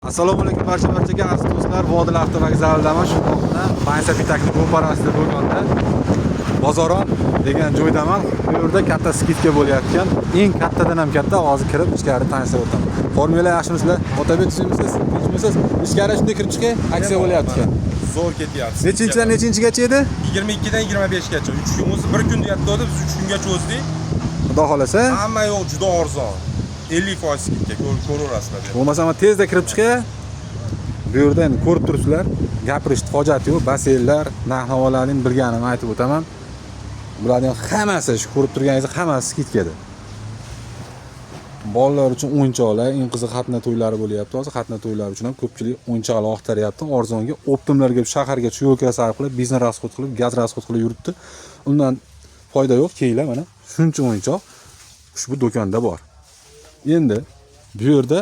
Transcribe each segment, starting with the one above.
Assalomu alaykum barchaga aziz do'stlar. Vodil avtovokzalidaman. Shu vaqtda Bansa Pitakning ro'parasida bo'lganda Bozoron degan joydaman. Bu yerda katta skidka bo'layotgan. Eng kattadan ham katta hozir kirib ichkari tanishtirib o'taman. Formula yaxshimisizlar? Otabek tushimisiz? Tinchmisiz? Ichkari shunday kirib chiqay, aksiya bo'layapti ekan. Zo'r ketyapti. Nechinchidan nechinchigacha edi? 22 dan 25 gacha. 3 kun o'zi 1 kun deyapti, biz 3 kunga cho'zdik. Xudo xolasa. Hamma yo'q juda arzon. 50% skidka ko'raverasizlar. Bo'lmasa ham tezda kirib chiqay. Bu yerda endi ko'rib turibsizlar, gapirishni hojati yo'q. Basellar, narx-navolarni bilganimni aytib o'taman. Bularning hammasi shu ko'rib turganingiz hammasi skidkada. Bolalar uchun o'yinchoqlar, eng qiziq xatna to'ylari bo'lyapti. Hozir xatna to'ylari uchun ham ko'pchilik o'yinchoqlar oqtaryapti. Arzonga, optimlarga, shaharga yo'lga sarf qilib, biznes rasxod qilib, gaz rasxod qilib yuribdi. Undan foyda yo'q. Keyinlar mana shuncha o'yinchoq ushbu do'konda bor. Endi bu yerda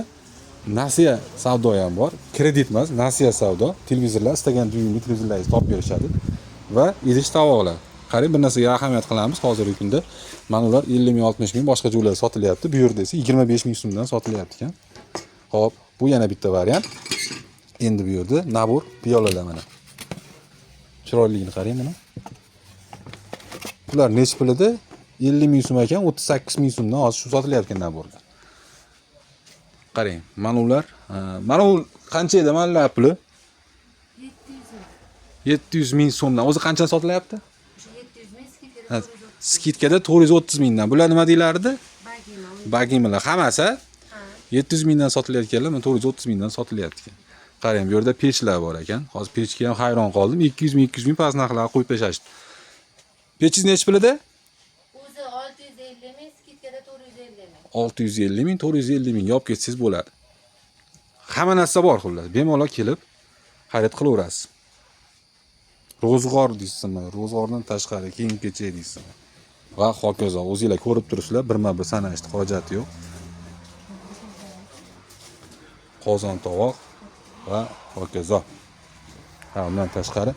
nasiya savdo ham bor. Kredit emas, nasiya savdo. Televizorlar istagan tug'imli televizorlaringizni topib berishadi va idish tovoqlar. Qarang, bir narsaga ahamiyat qilamiz. Hozirgi kunda mana ular 50 ming, 60 ming boshqa joylarda sotilyapti. Bu yerda esa 25 ming so'mdan sotilyapti ekan. Xo'p, bu yana bitta variant. Endi bu yerda nabor piyolalar mana. Chiroyligini qarang mana. Bular nech pulida? 50 ming so'm ekan, 38 ming so'mdan hozir shu sotilyapti naborlar. Qarang, mana ular, mana u qancha edi mana puli? 700 ming so'mdan. O'zi qanchadan sotilyapti? 700 ming skidkada. Skidkada 430 mingdan. Bular nima deylardi? Bagimalar. Hammasi 700 mingdan sotilayotganlar, mana 430 mingdan sotilyapti ekan. Qarang, bu yerda pechlar bor ekan. Hozir pechga ham hayron qoldim. 200 ming, 200 ming past narxlarga qo'yib tashashdi. Pechingiz nech pulida? O'zi 650 ming, skidkada 450 ming. 650 ming, 450 ming yopib ketsangiz bo'ladi. Hamma narsa bor xullas. Bemalol kelib xarid qilaverasiz. Ro'zg'or deysizmi? Ro'zg'ordan tashqari kiyim-kechak deysizmi? Va hokazo. O'zingizlar ko'rib turibsizlar, birma-bir sanashni hojati yo'q. Qozon tovoq va hokazo. Ha, undan tashqari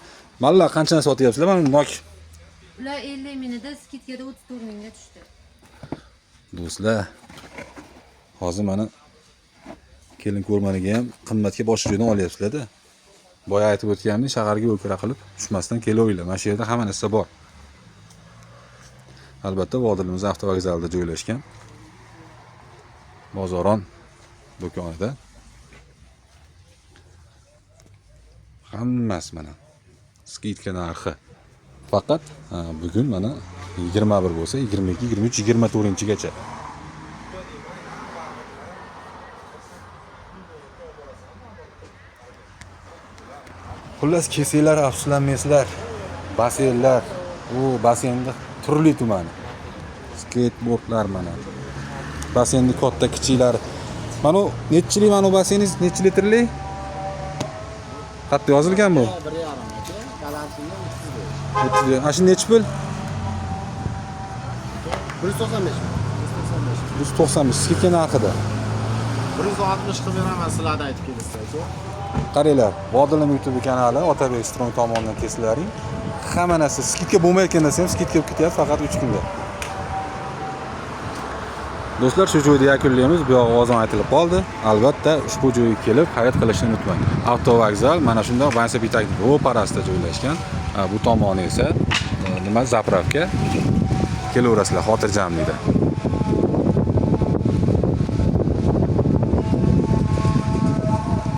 mallar qanchadan sotyapsizlar? Mana nok. Ular 50 mingda, skidkada 34 mingga tushdi. Do'stlar, hozir mana kelin ko'rmaniga ham qimmatga boshqa joydan olyapsizlar-da. Boya aytib o'tganimdek, shaharga yo'lkira qilib tushmasdan kelaveringlar. Mana shu yerda hamma narsa bor. Albatta, Vodilimiz avtovokzalida joylashgan. Bozoron do'konida. Hammasi mana skidka narxi. Faqat bugun mana 21 bo'lsa, 22, 23, 24-gacha. Xullas, kesinglar, afsuslanmaysizlar. Basenlar, u basenda turli tumani. Skateboardlar mana. Basenning katta kichiklari. Mana nechchilik mana baseningiz, necha litrli? Xatda yozilgan bu. 1,5 aka, balansining 30. Ana shu necha pul? 195. 195. Skidka narxida. 160 qilib beraman sizlarga aytib kelishsa-ku. Qaranglar, Vodilning YouTube kanali Otabek Strong tomonidan kesilaring. Hamma narsa skidka bo'lmayotgan narsa ham skidka bo'lib ketyapti faqat 3 kunda. Do'stlar, shu joyda yakunlaymiz. Bu yoq ovozim aytilib qoldi. Albatta, ushbu joyga kelib xarid qilishni unutmang. Avtovokzal mana shunday Bansa Pitakning ro'parasida joylashgan. Bu tomoni esa nima zapravka kelaverasizlar xotirjamlikda.